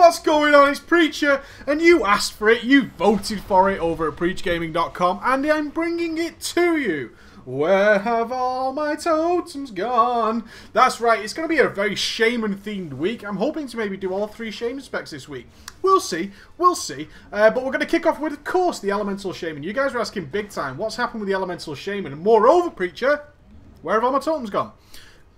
What's going on? It's Preacher, and you asked for it, you voted for it over at preachgaming.com, and I'm bringing it to you. Where have all my totems gone? That's right, it's going to be a very Shaman-themed week. I'm hoping to maybe do all 3 Shaman specs this week. We'll see, we'll see. But we're going to kick off with, of course, the Elemental Shaman. You guys are asking big time, what's happened with the Elemental Shaman? And moreover, Preacher, where have all my totems gone?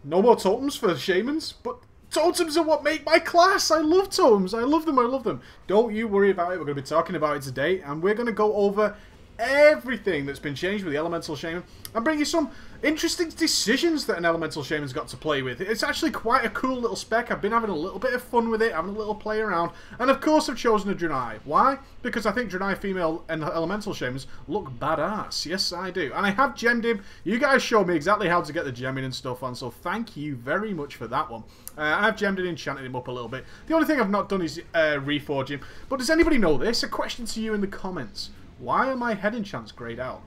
No more totems for Shamans, but totems are what make my class. I love totems. I love them. I love them. Don't you worry about it. We're going to be talking about it today, and we're going to go over everything that's been changed with the Elemental Shaman and bring you some interesting decisions that an Elemental Shaman's got to play with. It's actually quite a cool little spec. I've been having a little bit of fun with it, having a little play around, and of course I've chosen a Draenei. Why? Because I think Draenei female and Elemental Shamans look badass. Yes, I do. And I have gemmed him. You guys showed me exactly how to get the gemming and stuff on, so thank you very much for that one. I've gemmed and enchanted him up a little bit. The only thing I've not done is reforge him. But does anybody know this? A question to you in the comments. Why are my head enchants greyed out?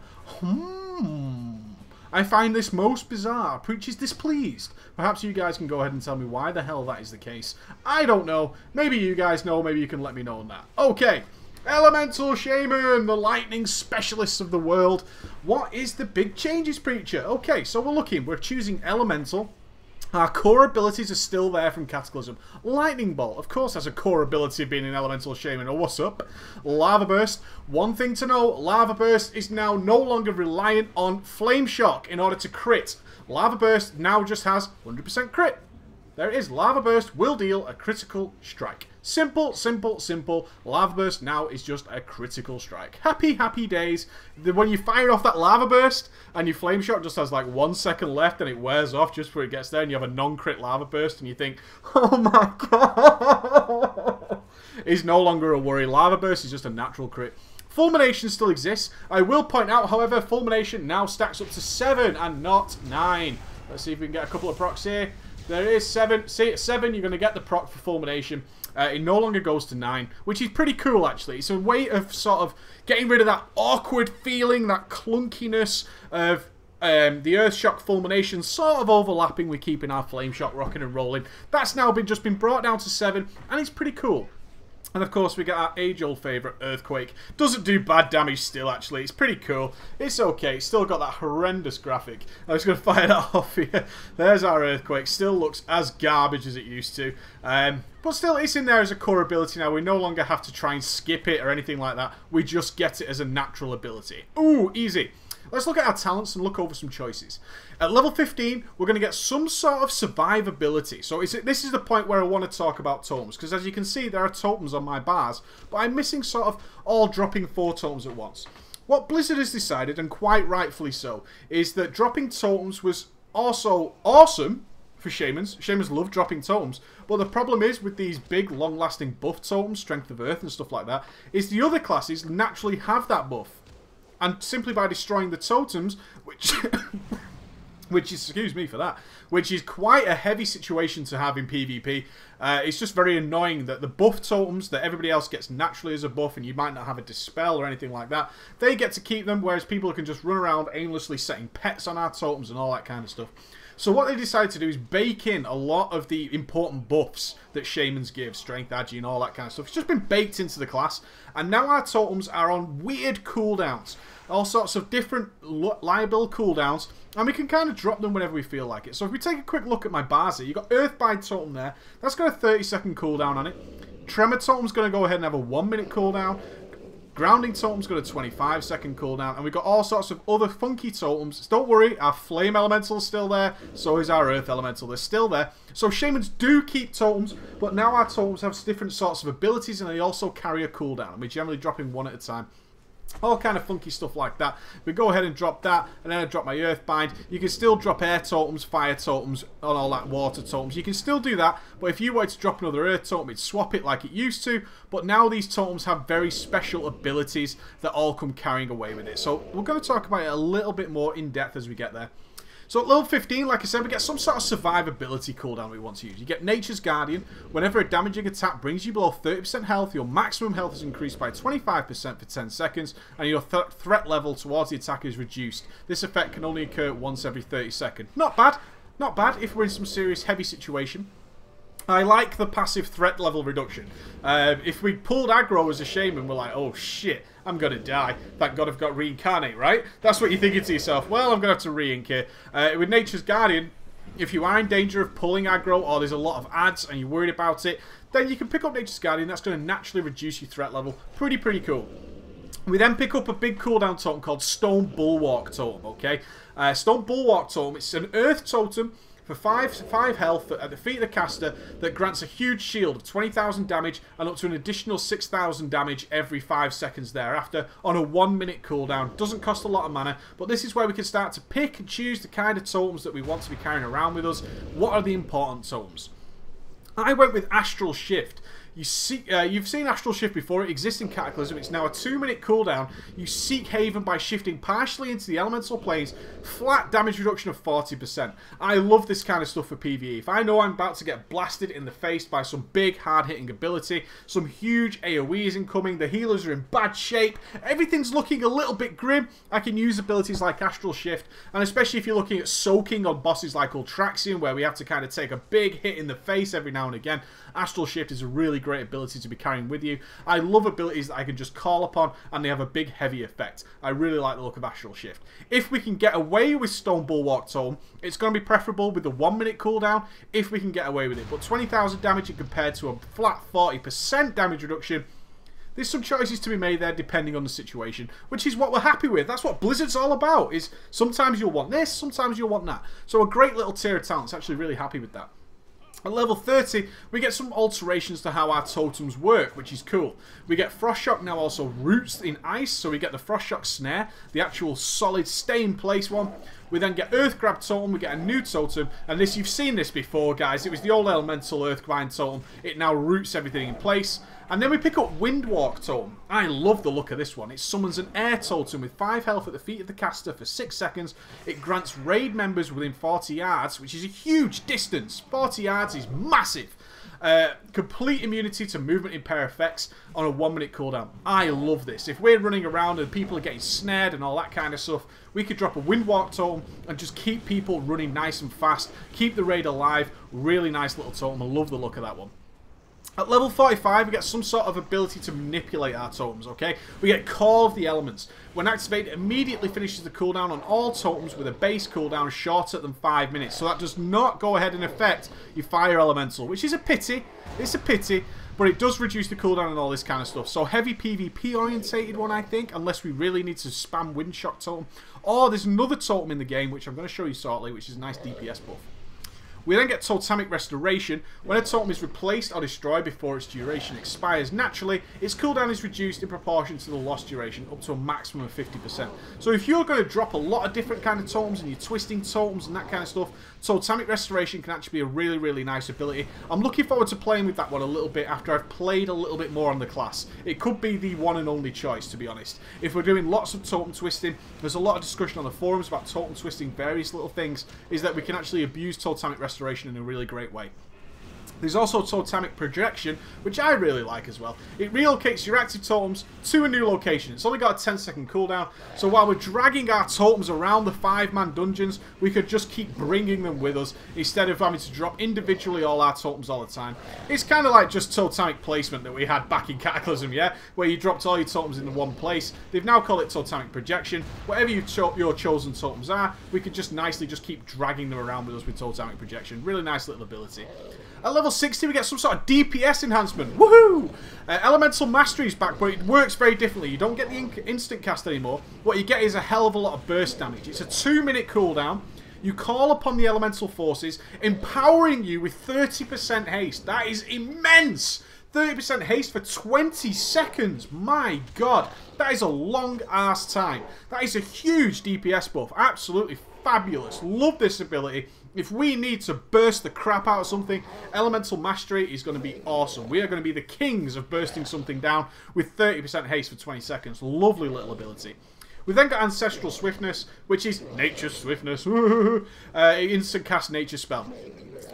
I find this most bizarre. Preacher's displeased. Perhaps you guys can go ahead and tell me why the hell that is the case. I don't know. Maybe you guys know. Maybe you can let me know on that. Okay. Elemental Shaman, the lightning specialists of the world. What is the big changes, Preacher? Okay, so we're looking. We're choosing Elemental. Our core abilities are still there from Cataclysm. Lightning Bolt, of course, has a core ability of being an Elemental Shaman. Oh, what's up? Lava Burst. One thing to know, Lava Burst is now no longer reliant on Flame Shock in order to crit. Lava Burst now just has 100% crit. There it is. Lava Burst will deal a critical strike. Simple, simple, simple. Lava Burst now is just a critical strike. Happy, happy days. When you fire off that Lava Burst and your Flame Shot just has like 1 second left and it wears off just before it gets there and you have a non-crit Lava Burst and you think, oh my god. It's no longer a worry. Lava Burst is just a natural crit. Fulmination still exists. I will point out, however, Fulmination now stacks up to 7 and not 9. Let's see if we can get a couple of procs here. There is 7. See, at 7, you're going to get the proc for Fulmination. It no longer goes to 9, which is pretty cool, actually. It's a way of sort of getting rid of that awkward feeling, that clunkiness of the Earthshock Fulmination sort of overlapping with keeping our Flame Shock rocking and rolling. That's now just been brought down to 7, and it's pretty cool. And of course we get our age-old favourite, Earthquake. Doesn't do bad damage still, actually. It's pretty cool. It's okay. It's still got that horrendous graphic. I'm just going to fire that off here. There's our Earthquake. Still looks as garbage as it used to. But still, it's in there as a core ability now. We no longer have to try and skip it or anything like that. We just get it as a natural ability. Ooh, easy. Let's look at our talents and look over some choices. At level 15, we're going to get some sort of survivability. So this is the point where I want to talk about totems. Because as you can see, there are totems on my bars. But I'm missing sort of all dropping 4 totems at once. What Blizzard has decided, and quite rightfully so, is that dropping totems was also awesome for Shamans. Shamans love dropping totems. But the problem is with these big, long-lasting buff totems, Strength of Earth and stuff like that, is the other classes naturally have that buff. And simply by destroying the totems, which is, excuse me for that, which is quite a heavy situation to have in PvP. It's just very annoying that the buff totems that everybody else gets naturally as a buff, and you might not have a dispel or anything like that, they get to keep them, whereas people can just run around aimlessly setting pets on our totems and all that kind of stuff. So what they decided to do is bake in a lot of the important buffs that Shamans give, Strength, Agi, and all that kind of stuff. It's just been baked into the class, and now our totems are on weird cooldowns. All sorts of different liable cooldowns, and we can kind of drop them whenever we feel like it. So if we take a quick look at my bars here, you've got Earthbind Totem there. That's got a 30-second cooldown on it. Tremor Totem's going to go ahead and have a 1-minute cooldown. Grounding Totem's got a 25-second cooldown, and we've got all sorts of other funky totems. Don't worry, our Flame Elemental's still there, so is our Earth Elemental. They're still there. So Shamans do keep totems, but now our totems have different sorts of abilities, and they also carry a cooldown, and we're generally dropping 1 at a time. All kind of funky stuff like that. We go ahead and drop that, and then I drop my Earthbind. You can still drop air totems, fire totems, and all that water totems. You can still do that, but if you wanted to drop another earth totem, it'd swap it like it used to. But now these totems have very special abilities that all come carrying away with it. So we're going to talk about it a little bit more in depth as we get there. So at level 15, like I said, we get some sort of survivability cooldown we want to use. You get Nature's Guardian. Whenever a damaging attack brings you below 30% health, your maximum health is increased by 25% for 10 seconds, and your threat level towards the attacker is reduced. This effect can only occur once every 30 seconds. Not bad. Not bad if we're in some serious heavy situation. I like the passive threat level reduction. If we pulled aggro as a shaman, we're like, oh shit, I'm going to die. Thank God I've got reincarnate, right? That's what you're thinking to yourself. Well, I'm going to have to re-ink here. With Nature's Guardian, if you are in danger of pulling aggro or there's a lot of ads and you're worried about it, then you can pick up Nature's Guardian. That's going to naturally reduce your threat level. Pretty cool. We then pick up a big cooldown totem called Stone Bulwark Totem, okay? Stone Bulwark Totem, it's an earth totem for 5 health at the feet of the caster that grants a huge shield of 20,000 damage and up to an additional 6,000 damage every 5 seconds thereafter on a 1 minute cooldown. Doesn't cost a lot of mana, but this is where we can start to pick and choose the kind of totems that we want to be carrying around with us. What are the important totems? I went with Astral Shift. You've seen Astral Shift before. It exists in Cataclysm. It's now a 2-minute cooldown. You seek Haven by shifting partially into the elemental planes. Flat damage reduction of 40%. I love this kind of stuff for PvE. If I know I'm about to get blasted in the face by some big hard-hitting ability, some huge AoE is incoming, the healers are in bad shape, everything's looking a little bit grim, I can use abilities like Astral Shift, and especially if you're looking at soaking on bosses like Ultraxion, where we have to kind of take a big hit in the face every now and again, Astral Shift is a really great ability to be carrying with you. I love abilities that I can just call upon and they have a big heavy effect. I really like the look of Astral Shift. If we can get away with Stone Bulwark Totem, it's going to be preferable with the 1 minute cooldown if we can get away with it. But 20,000 damage compared to a flat 40% damage reduction, there's some choices to be made there depending on the situation, which is what we're happy with. That's what Blizzard's all about, is sometimes you'll want this, sometimes you'll want that. So a great little tier of talents, actually really happy with that. At level 30, we get some alterations to how our totems work, which is cool. We get Frost Shock now also roots in ice, so we get the Frost Shock Snare, the actual solid stay-in-place one. We then get Earth Grab Totem, we get a new totem, and this, you've seen this before, guys. It was the old Elemental Earth Grind Totem. It now roots everything in place. And then we pick up Windwalk Totem. I love the look of this one. It summons an air totem with 5 health at the feet of the caster for 6 seconds. It grants raid members within 40 yards, which is a huge distance. 40 yards is massive. Complete immunity to movement impair effects on a 1 minute cooldown. I love this. If we're running around and people are getting snared and all that kind of stuff, we could drop a Windwalk Totem and just keep people running nice and fast. Keep the raid alive. Really nice little totem. I love the look of that one. At level 45, we get some sort of ability to manipulate our totems, okay? We get Call of the Elements. When activated, it immediately finishes the cooldown on all totems with a base cooldown shorter than 5 minutes. So that does not go ahead and affect your Fire Elemental, which is a pity. It's a pity, but it does reduce the cooldown and all this kind of stuff. So heavy PvP orientated one, I think, unless we really need to spam Wind Shock Totem. Or there's another totem in the game, which I'm going to show you shortly, which is a nice DPS buff. We then get Totemic Restoration. When a totem is replaced or destroyed before its duration expires naturally, its cooldown is reduced in proportion to the lost duration, up to a maximum of 50%. So if you're going to drop a lot of different kind of totems and you're twisting totems and that kind of stuff, Totemic Restoration can actually be a really nice ability. I'm looking forward to playing with that one a little bit after I've played a little bit more on the class. It could be the one and only choice, to be honest. If we're doing lots of totem twisting, there's a lot of discussion on the forums about totem twisting various little things, is that we can actually abuse Totemic Restoration in a really great way. There's also Totemic Projection, which I really like as well. It relocates your active totems to a new location. It's only got a 10-second cooldown, so while we're dragging our totems around the 5-man dungeons, we could just keep bringing them with us instead of having to drop individually all our totems all the time. It's kind of like just Totemic Placement that we had back in Cataclysm, yeah? Where you dropped all your totems in the one place. They've now called it Totemic Projection. Whatever your chosen totems are, we could just nicely just keep dragging them around with us with Totemic Projection. Really nice little ability. At level 60, we get some sort of DPS enhancement. Woohoo! Elemental Mastery is back, but it works very differently. You don't get the instant cast anymore. What you get is a hell of a lot of burst damage. It's a 2-minute cooldown. You call upon the elemental forces, empowering you with 30% haste. That is immense! 30% haste for 20 seconds. My god, that is a long-ass time. That is a huge DPS buff. Absolutely fabulous. Love this ability. If we need to burst the crap out of something, Elemental Mastery is going to be awesome. We are going to be the kings of bursting something down with 30% haste for 20 seconds. Lovely little ability. We've then got Ancestral Swiftness, which is Nature Swiftness. Instant cast Nature spell.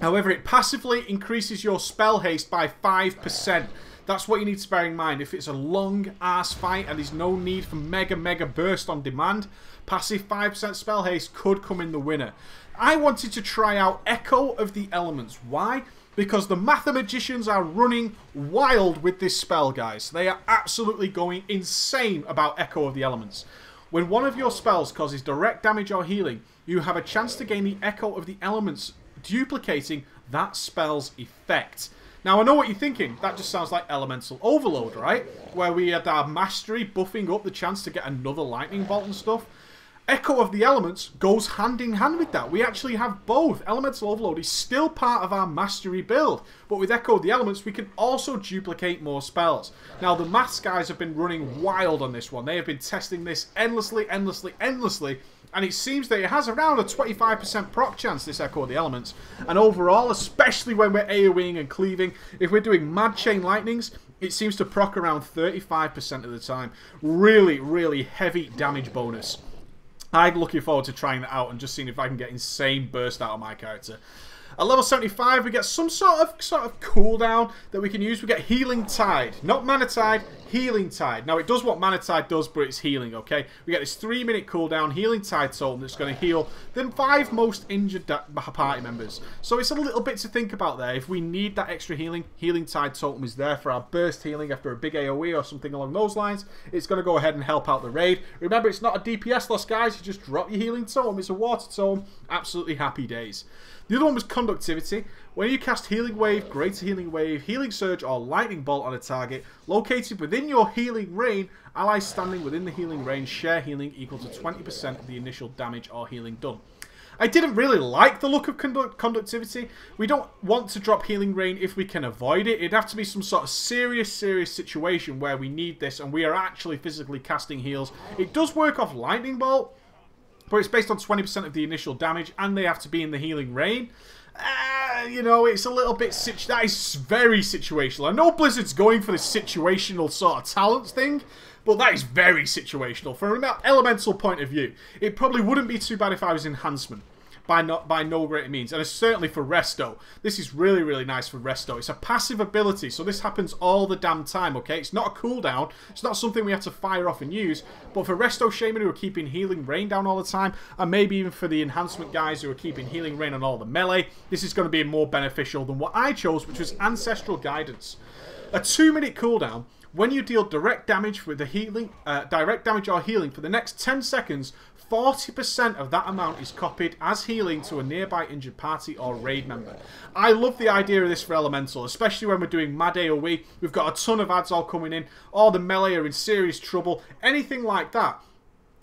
However, it passively increases your spell haste by 5%. That's what you need to bear in mind. If it's a long-ass fight and there's no need for mega burst on demand, passive 5% spell haste could come in the winner. I wanted to try out Echo of the Elements. Why? because the mathematicians are running wild with this spell, guys. They are absolutely going insane about Echo of the Elements. When one of your spells causes direct damage or healing, you have a chance to gain the Echo of the Elements, duplicating that spell's effect. Now, I know what you're thinking. That just sounds like Elemental Overload, right? Where we had our Mastery buffing up the chance to get another Lightning Bolt and stuff. Echo of the Elements goes hand in hand with that. We actually have both. Elemental Overload is still part of our Mastery build, but with Echo of the Elements, we can also duplicate more spells. Now, the Maths guys have been running wild on this one. They have been testing this endlessly, and it seems that it has around a 25% proc chance, this Echo of the Elements. And overall, especially when we're AoEing and cleaving, if we're doing Mad Chain Lightnings, it seems to proc around 35% of the time. Really, really heavy damage bonus. I'm looking forward to trying that out and just seeing if I can get insane burst out of my character. At level 75, we get some sort of cooldown that we can use. We get Healing Tide. Not Mana Tide, Healing Tide. Now, it does what Mana Tide does, but it's healing, okay? We get this 3-minute cooldown Healing Tide totem that's going to heal the 5 most injured party members. So it's a little bit to think about there. If we need that extra healing, Healing Tide totem is there for our burst healing after a big AoE or something along those lines. It's going to go ahead and help out the raid. Remember, it's not a DPS loss, guys. You just drop your healing totem. It's a water totem. Absolutely happy days. The other one was Conductivity. When you cast Healing Wave, Greater Healing Wave, Healing Surge, or Lightning Bolt on a target located within your healing range, allies standing within the healing range share healing equal to 20% of the initial damage or healing done. I didn't really like the look of Conductivity. We don't want to drop Healing Rain if we can avoid it. It'd have to be some sort of serious situation where we need this and we are actually physically casting heals. It does work off Lightning Bolt, but it's based on 20% of the initial damage, and they have to be in the healing rain. You know, it's a little bit... That is very situational. I know Blizzard's going for this situational sort of talents thing, but that is very situational. From an elemental point of view, it probably wouldn't be too bad if I was enhancement. By no greater means. And certainly for Resto. This is really, really nice for Resto. It's a passive ability, so this happens all the damn time, okay? It's not a cooldown. It's not something we have to fire off and use. But for Resto Shaman who are keeping Healing Rain down all the time, and maybe even for the enhancement guys who are keeping Healing Rain on all the melee, this is going to be more beneficial than what I chose, which was Ancestral Guidance. A 2-minute cooldown. When you deal direct damage with the healing, direct damage or healing for the next 10 seconds, 40% of that amount is copied as healing to a nearby injured party or raid member. I love the idea of this for Elemental, especially when we're doing Mad AoE. We've got a ton of ads all coming in. All the melee are in serious trouble. Anything like that.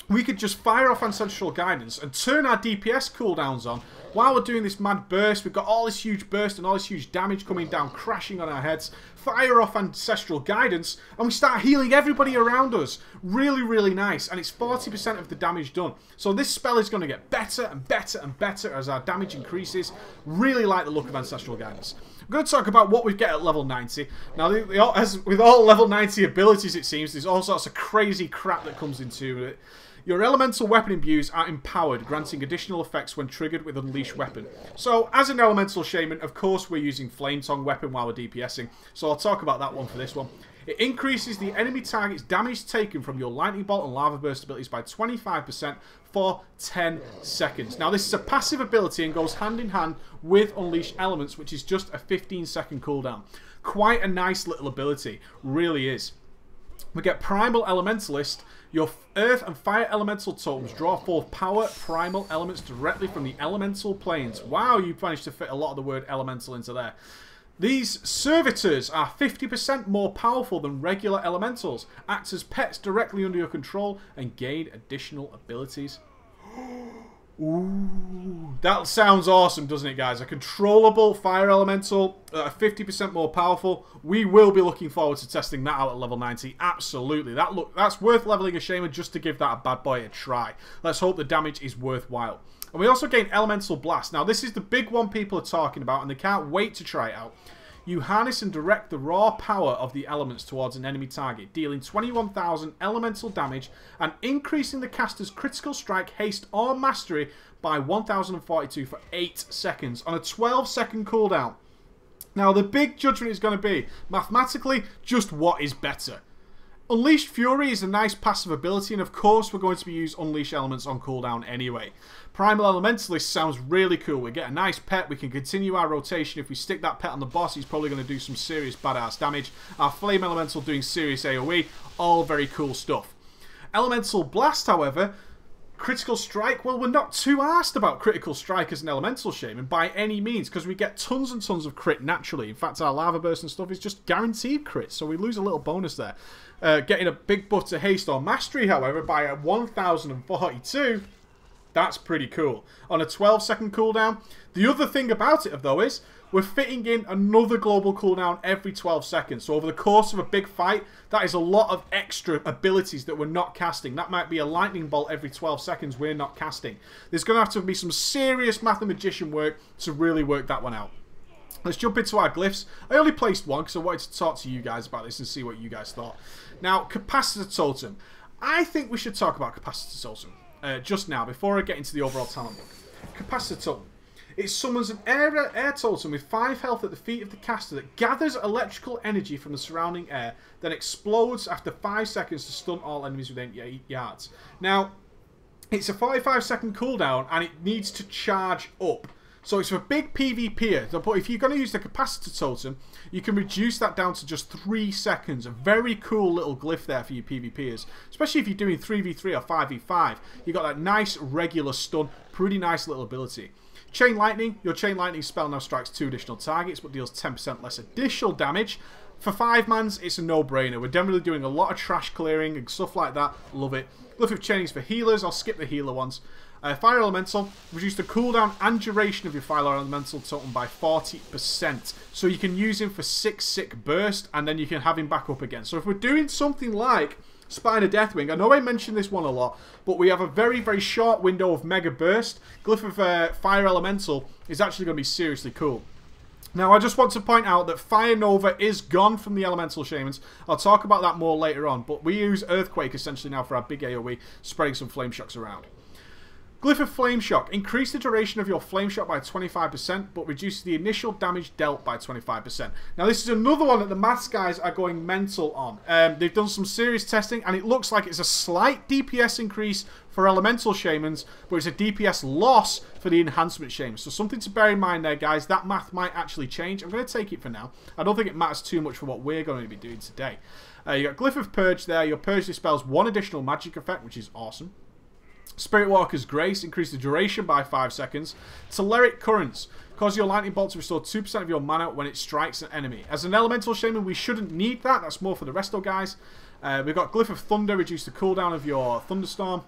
We could just fire off Ancestral Guidance and turn our DPS cooldowns on while we're doing this mad burst. We've got all this huge burst and all this huge damage coming down, crashing on our heads. Fire off Ancestral Guidance and we start healing everybody around us. Really, really nice. And it's 40% of the damage done. So this spell is going to get better and better and better as our damage increases. Really like the look of Ancestral Guidance. I'm going to talk about what we get at level 90. Now, as with all level 90 abilities, it seems, there's all sorts of crazy crap that comes into it. Your elemental weapon imbues are empowered, granting additional effects when triggered with Unleash Weapon. So, as an elemental shaman, of course we're using Flame Tongue weapon while we're DPSing. So I'll talk about that one for this one. It increases the enemy target's damage taken from your Lightning Bolt and Lava Burst abilities by 25% for 10 seconds. Now, this is a passive ability and goes hand in hand with Unleash Elements, which is just a 15-second cooldown. Quite a nice little ability. Really is. We get Primal Elementalist. Your Earth and Fire Elemental totems draw forth power primal elements directly from the elemental planes. Wow, you've managed to fit a lot of the word elemental into there. These servitors are 50% more powerful than regular elementals, act as pets directly under your control, and gain additional abilities. Ooh, that sounds awesome, doesn't it, guys? A controllable fire elemental, 50% more powerful. We will be looking forward to testing that out at level 90. Absolutely. That's worth leveling a shaman just to give that a bad boy a try. Let's hope the damage is worthwhile. And we also gain Elemental Blast. Now, this is the big one people are talking about, and they can't wait to try it out. You harness and direct the raw power of the elements towards an enemy target, dealing 21,000 elemental damage and increasing the caster's critical strike, haste, or mastery by 1,042 for 8 seconds on a 12-second cooldown. Now, the big judgment is going to be, mathematically, just what is better. Unleashed Fury is a nice passive ability, and of course we're going to be using Unleashed Elements on cooldown anyway. Primal Elementalist sounds really cool. We get a nice pet, we can continue our rotation. If we stick that pet on the boss, he's probably going to do some serious badass damage. Our Flame Elemental doing serious AoE, all very cool stuff. Elemental Blast, however, Critical Strike, well, we're not too arsed about Critical Strike as an Elemental Shaman by any means, because we get tons and tons of crit naturally. In fact, our Lava Burst and stuff is just guaranteed crit, so we lose a little bonus there. Getting a big buff to Haste or Mastery, however, by a 1042, that's pretty cool. On a 12-second cooldown. The other thing about it, though, is we're fitting in another global cooldown every 12 seconds. So over the course of a big fight, that is a lot of extra abilities that we're not casting. That might be a lightning bolt every 12 seconds we're not casting. There's going to have to be some serious mathematician work to really work that one out. Let's jump into our glyphs. I only placed one because I wanted to talk to you guys about this and see what you guys thought. Now, Capacitor Totem. I think we should talk about Capacitor Totem just now, before I get into the overall talent book. Capacitor Totem. It summons an air totem with 5 health at the feet of the caster that gathers electrical energy from the surrounding air, then explodes after 5 seconds to stun all enemies within 8 yards. Now, it's a 45-second cooldown, and it needs to charge up. So it's for big PvPer, but if you're going to use the Capacitor Totem, you can reduce that down to just 3 seconds. A very cool little glyph there for you PvPers, especially if you're doing 3v3 or 5v5. You've got that nice regular stun, pretty nice little ability. Chain Lightning. Your Chain Lightning spell now strikes 2 additional targets, but deals 10% less additional damage. For 5-mans, it's a no-brainer. We're definitely doing a lot of trash clearing and stuff like that. Love it. Glyph of Chaining is for healers. I'll skip the healer ones. Fire Elemental. Reduce the cooldown and duration of your Fire Elemental totem by 40%. So you can use him for 6 burst, and then you can have him back up again. So if we're doing something like Spine of Deathwing, I know I mentioned this one a lot, but we have a very, very short window of Mega Burst. Glyph of Fire Elemental is actually going to be seriously cool. Now, I just want to point out that Fire Nova is gone from the Elemental Shamans. I'll talk about that more later on, but we use Earthquake essentially now for our big AoE, spreading some Flame Shocks around. Glyph of Flame Shock. Increase the duration of your Flame Shock by 25%, but reduces the initial damage dealt by 25%. Now, this is another one that the maths guys are going mental on. They've done some serious testing, and it looks like it's a slight DPS increase for Elemental Shamans, but it's a DPS loss for the Enhancement Shamans. So something to bear in mind there, guys. That math might actually change. I'm going to take it for now. I don't think it matters too much for what we're going to be doing today. You got Glyph of Purge there. Your Purge dispels 1 additional magic effect, which is awesome. Spirit Walker's Grace, increase the duration by 5 seconds. Telluric Currents, cause your lightning bolt to restore 2% of your mana when it strikes an enemy. As an Elemental Shaman, we shouldn't need that. That's more for the resto guys. We've got Glyph of Thunder, reduce the cooldown of your Thunderstorm.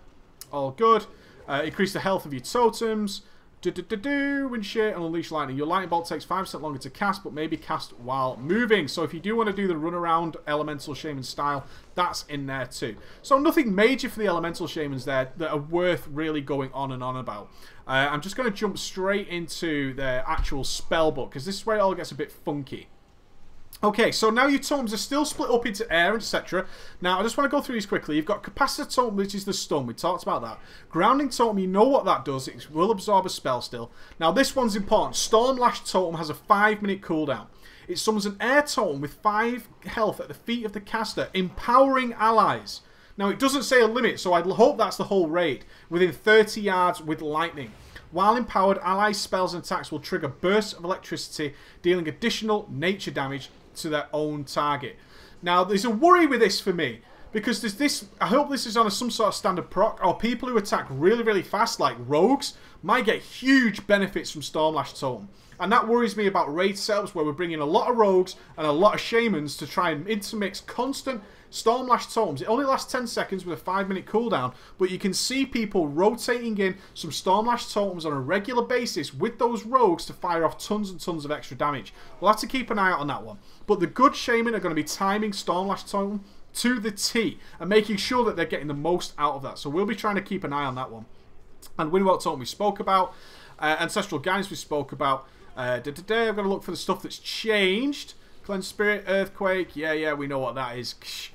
All good. Increase the health of your totems. Wind Shear and Unleash Lightning. Your Lightning Bolt takes 5% longer to cast, but may be cast while moving. So if you do want to do the run around Elemental Shaman style, that's in there too. So nothing major for the Elemental Shamans there that are worth really going on and on about. I'm just going to jump straight into the actual spell book, because this is where it all gets a bit funky. Okay, so now your totems are still split up into air, etc. Now, I just want to go through these quickly. You've got Capacitor Totem, which is the stun. We talked about that. Grounding Totem, you know what that does. It will absorb a spell still. Now, this one's important. Storm Lash Totem has a 5-minute cooldown. It summons an air totem with 5 health at the feet of the caster, empowering allies. Now, it doesn't say a limit, so I hope that's the whole raid. Within 30 yards with lightning. While empowered, allies' spells and attacks will trigger bursts of electricity, dealing additional nature damage to their own target. Now, there's a worry with this for me, because there's this. I hope this is on some sort of standard proc, or people who attack really, really fast, like rogues, might get huge benefits from Stormlash Totem. And that worries me about raid setups where we're bringing a lot of rogues and a lot of shamans to try and intermix constant Stormlash Totems. It only lasts 10 seconds with a 5-minute cooldown, but you can see people rotating in some Stormlash Totems on a regular basis with those rogues to fire off tons and tons of extra damage. We'll have to keep an eye out on that one. But the good shaman are going to be timing Stormlash Totem to the T and making sure that they're getting the most out of that. So we'll be trying to keep an eye on that one. And Windwalk Totem we spoke about. Ancestral Guidance we spoke about. I'm going to look for the stuff that's changed. Cleanse Spirit, Earthquake, yeah, we know what that is.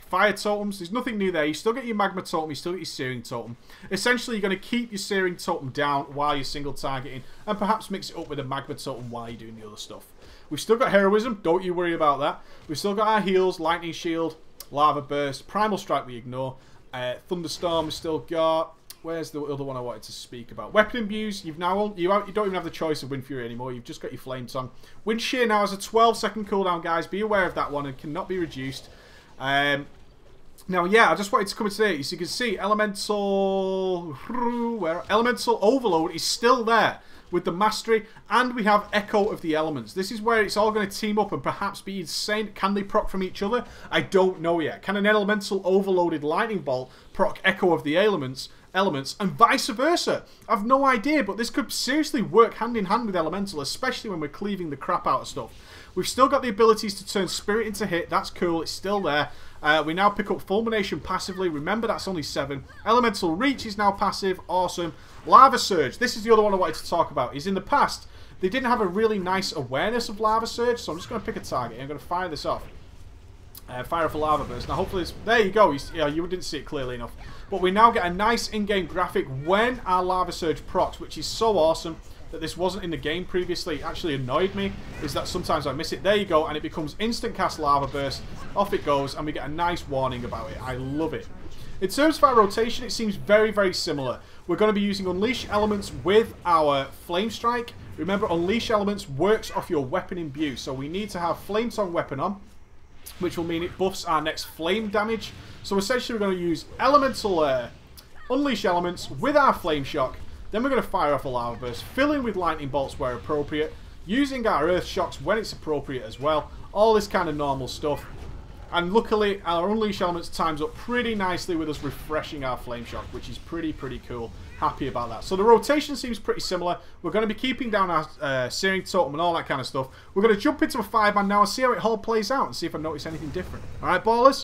Fire Totems, there's nothing new there. You still get your Magma Totem, you still get your Searing Totem. Essentially, you're going to keep your Searing Totem down while you're single targeting, and perhaps mix it up with a Magma Totem while you're doing the other stuff. We've still got Heroism, don't you worry about that. We've still got our heals, Lightning Shield, Lava Burst. Primal Strike we ignore. Thunderstorm we still got. Where's the other one I wanted to speak about? Weapon Imbues. You don't even have the choice of Wind Fury anymore. You've just got your Flame Tongue. Wind Shear now has a 12-second cooldown, guys. Be aware of that one and cannot be reduced. Now, yeah, I just wanted to come into today. So you can see Elemental Overload is still there with the Mastery, and we have Echo of the Elements. This is where it's all going to team up and perhaps be insane. Can they proc from each other? I don't know yet. Can an Elemental Overloaded Lightning Bolt proc Echo of the Elements, and vice versa? I've no idea, but this could seriously work hand in hand with Elemental, especially when we're cleaving the crap out of stuff. We've still got the abilities to turn Spirit into hit. That's cool. It's still there. We now pick up Fulmination passively. Remember, that's only 7. Elemental Reach is now passive. Awesome. Lava Surge. This is the other one I wanted to talk about. Is in the past, they didn't have a really nice awareness of Lava Surge, so I'm just going to pick a target. I'm going to fire this off. Fire off a Lava Burst. Now, hopefully, there you go. Yeah, you didn't see it clearly enough. But we now get a nice in-game graphic when our Lava Surge procs, which is so awesome that this wasn't in the game previously. It actually annoyed me, is that sometimes I miss it. There you go, and it becomes instant cast Lava Burst. Off it goes, and we get a nice warning about it. I love it. In terms of our rotation, it seems very, very similar. We're going to be using Unleash Elements with our Flame Strike. Remember, Unleash Elements works off your Weapon Imbue, so we need to have Flame Tongue Weapon on, which will mean it buffs our next flame damage. So essentially we're going to use Elemental Unleash Elements with our Flame Shock. Then we're going to fire off a Lava Burst, fill in with Lightning Bolts where appropriate, using our Earth Shocks when it's appropriate as well. All this kind of normal stuff. And luckily our Unleash Elements times up pretty nicely with us refreshing our Flame Shock, which is pretty cool. Happy about that. So the rotation seems pretty similar. We're going to be keeping down our Searing Totem and all that kind of stuff. We're going to jump into a 5-man now and see how it all plays out and see if I notice anything different. Alright, ballers?